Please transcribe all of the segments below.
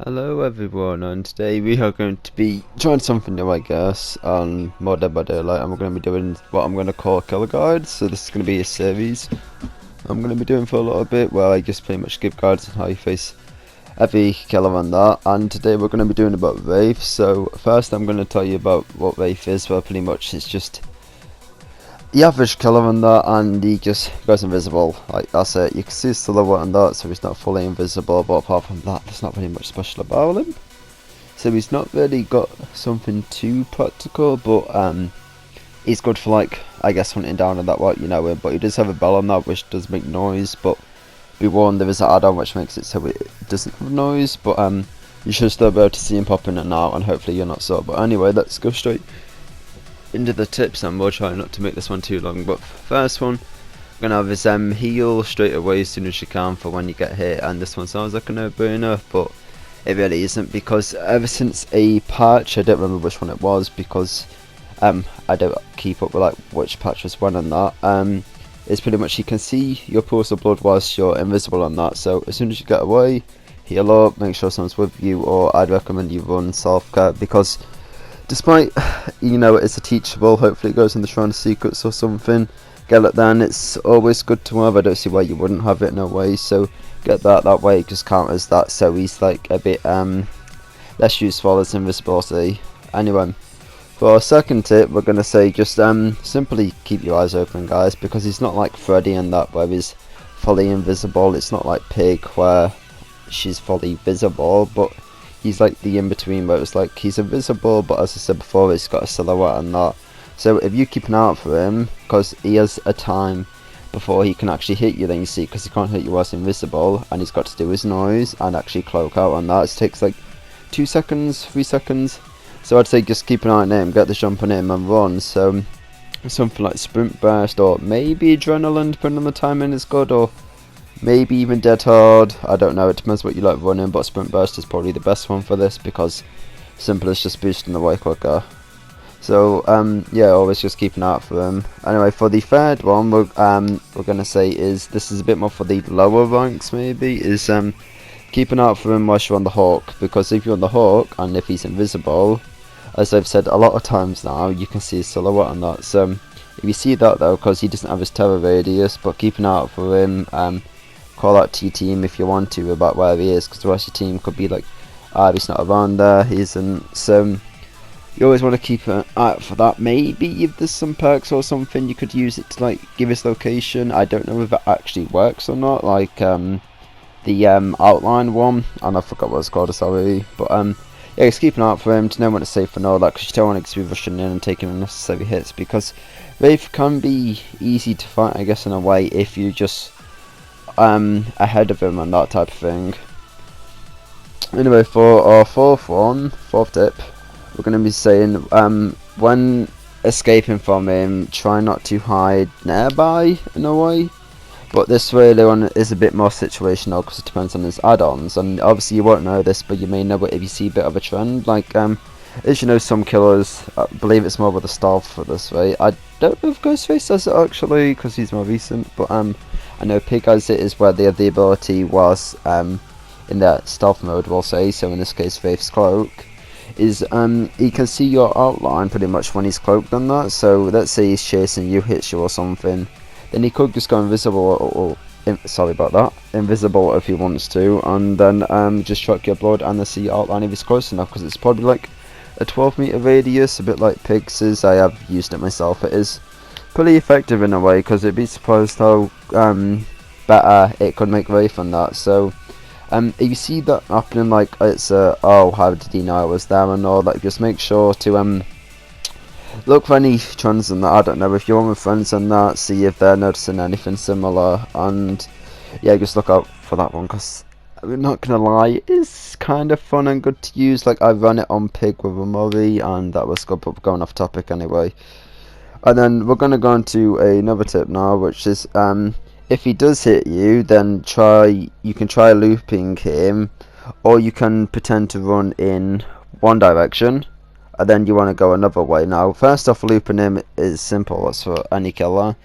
Hello everyone, and today we are going to be trying something new, I guess, on more Dead by Daylight, and we're going to be doing what I'm going to call killer guides. So this is going to be a series I'm going to be doing for a little bit, where I just pretty much give guides on how you face every killer on that. And today we're going to be doing about wraith. So first I'm going to tell you about what wraith is, where pretty much it's just the average killer on that, and he just goes invisible. Like, that's it. You can see his silhouette on that, so he's not fully invisible, but apart from that, there's not really much special about him. So he's not really got something too practical, but he's good for, like, I guess hunting down and that, what you know him. But he does have a bell on that which does make noise, but be warned, there is an add-on which makes it so it doesn't have noise, but you should still be able to see him pop in and out, and hopefully you're not sore. But anyway, let's go straight into the tips, and we'll try not to make this one too long. But first one we're gonna have is heal straight away as soon as you can for when you get hit, and this one sounds like a no-brainer, but it really isn't, because ever since a patch, I don't remember which one it was, because I don't keep up with like which patch was when and that. It's pretty much you can see your pools of blood whilst you're invisible on that, so as soon as you get away, heal up, make sure someone's with you, or I'd recommend you run self-care, because despite, you know, it's a teachable, hopefully it goes in the Shrine of Secrets or something, get it then, it's always good to have. I don't see why you wouldn't have it in a way, so get that way, it just counters that, so he's like a bit less useful as invisibility. Anyway, for our second tip, we're going to say just simply keep your eyes open, guys, because he's not like Freddy in that where he's fully invisible. It's not like Pig where she's fully visible, but he's like the in-between where it's like he's invisible, but as I said before, he's got a silhouette and that. So if you keep an eye out for him, because he has a time before he can actually hit you, then you see, because he can't hit you whilst invisible, and he's got to do his noise and actually cloak out on that. It takes like 2 seconds, 3 seconds. So I'd say just keep an eye on him, get the jump on him and run. So something like sprint burst, or maybe adrenaline, depending on the timing, is good, or maybe even dead hard. I don't know, it depends what you like running, but sprint burst is probably the best one for this, because simple as just boosting the way quicker. So yeah, always just keep an eye out for them. Anyway, for the third one, we're gonna say is, this is a bit more for the lower ranks maybe, is keep an eye out for him whilst you're on the hawk, because if you're on the hawk and if he's invisible, as I've said a lot of times now, you can see his silhouette on that. So if you see that though, because he doesn't have his terror radius, but keep an eye out for him. Call out to your team if you want to about where he is, because the rest of your team could be like, he's not around there, he isn't. So you always want to keep an eye out for that. Maybe if there's some perks or something, you could use it to like give his location. I don't know if it actually works or not, like the outline one, and I forgot what it's called, sorry, but yeah, just keep an eye out for him to know when it's safe and all that, because you don't want to be rushing in and taking unnecessary hits, because wraith can be easy to fight, I guess, in a way, if you just ahead of him and that type of thing. Anyway, for our fourth tip, we're going to be saying when escaping from him, try not to hide nearby in a way. But this really one is a bit more situational, because it depends on his add-ons, and obviously you won't know this, but you may know it if you see a bit of a trend. Like as you know, some killers, I believe it's more with the stealth for this way. I don't know if Ghostface does it actually, because he's more recent, but I know Pig has it, is where they have the ability whilst in their stealth mode, we'll say, so in this case Wraith's cloak, is he can see your outline pretty much when he's cloaked on that. So let's say he's chasing you, hits you or something, then he could just go invisible, or sorry about that, invisible if he wants to, and then just track your blood and then see your outline if he's close enough, because it's probably like a 12-meter radius, a bit like Pig's is. I have used it myself. It is pretty effective in a way, because it'd be surprised how better it could make wraith on that. So if you see that happening, like it's oh, how did he know I was there and all that, just make sure to look for any trends in that. I don't know, if you're on with friends and that, see if they're noticing anything similar, and yeah, just look out for that one, because I'm not gonna lie, it is kind of fun and good to use. Like I ran it on Pig with a Murray, and that was good, but we're going off topic anyway. And then we're gonna go into another tip now, which is if he does hit you, then you can try looping him, or you can pretend to run in one direction, and then you want to go another way. Now, first off, looping him is simple. That's for any killer.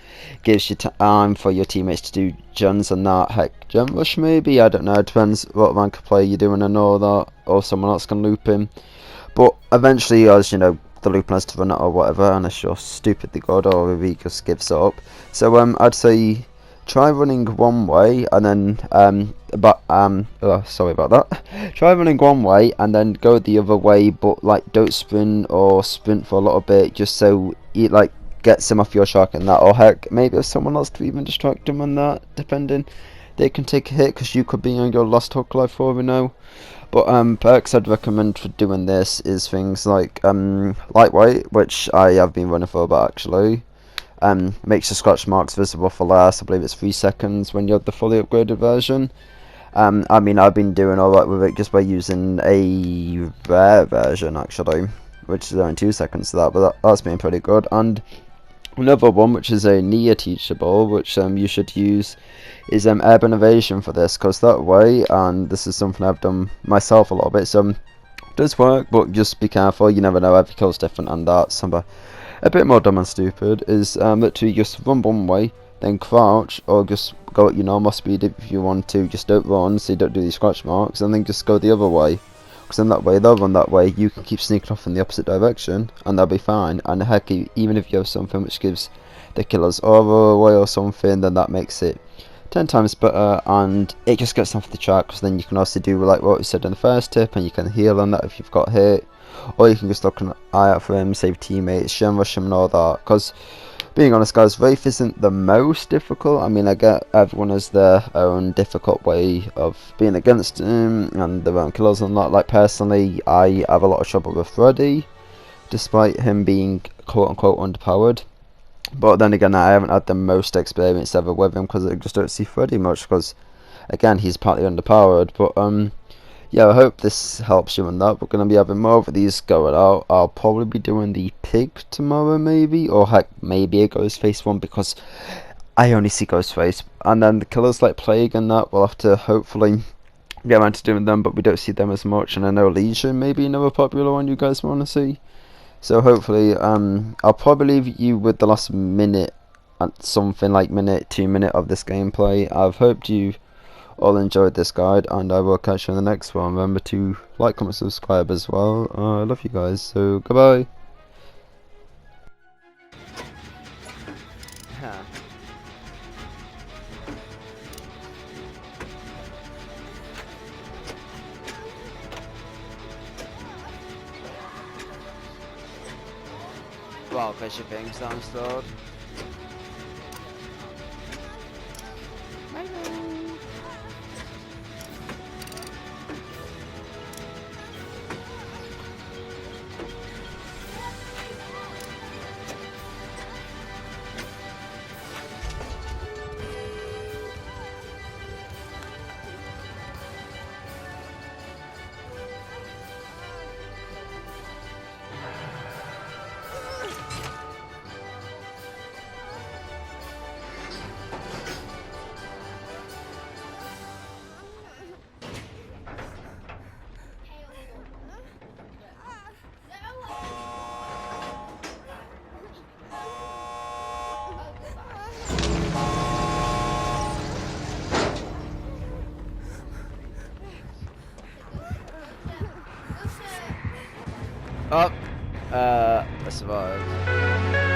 Gives you time for your teammates to do gens and that. Heck, jump rush maybe? I don't know. It depends what rank of play you're doing and all that. Or someone else can loop him. But eventually, as you know, the loop has to run it or whatever, and it's just stupidly good, or if he just gives up. So I'd say try running one way and then sorry about that. Try running one way and then go the other way, but like don't sprint or sprint for a little bit, just so it like gets him off your track and that. Or heck, maybe if someone else to even distract him on that, depending, they can take a hit because you could be on your last hook life for we know. But perks I'd recommend for doing this is things like lightweight, which I have been running for a bit actually. Makes the scratch marks visible for less. I believe it's 3 seconds when you have the fully upgraded version. I mean, I've been doing alright with it just by using a rare version actually, which is only 2 seconds to that, but that's been pretty good. And another one, which is a near teachable, which you should use, is urban evasion for this, because that way, and this is something I've done myself a little bit, so it does work, but just be careful, you never know, every kill's different, and that's a bit more dumb and stupid, is to just run one way, then crouch, or just go at your normal speed if you want to, just don't run, so you don't do these scratch marks, and then just go the other way. Because in that way, they'll run that way, you can keep sneaking off in the opposite direction, and they'll be fine. And heck, even if you have something which gives the killers aura away or something, then that makes it 10 times better, and it just gets off the track, because then you can also do like what we said in the first tip, and you can heal on that if you've got hit, or you can just look an eye out for him, save teammates, gem rush him and all that, because being honest guys, Wraith isn't the most difficult. I mean, I get everyone has their own difficult way of being against him and their own killers and that. Like personally, I have a lot of trouble with Freddy, despite him being quote unquote underpowered. But then again, I haven't had the most experience ever with him because I just don't see Freddy much, because again, he's partly underpowered. But yeah, I hope this helps you in that. We're going to be having more of these going out. I'll probably be doing the pig tomorrow maybe, or heck, maybe a Ghostface one, because I only see Ghostface. And then the killers like Plague and that, we'll have to hopefully get around to doing them, but we don't see them as much. And I know Legion may be another popular one you guys want to see. So hopefully, I'll probably leave you with the last minute, something like minute, 2 minute of this gameplay. I've hoped you all enjoyed this guide, and I will catch you in the next one. Remember to like, comment, subscribe as well. I love you guys, so goodbye. Well, because your thing's downstairs. Oh, I survived.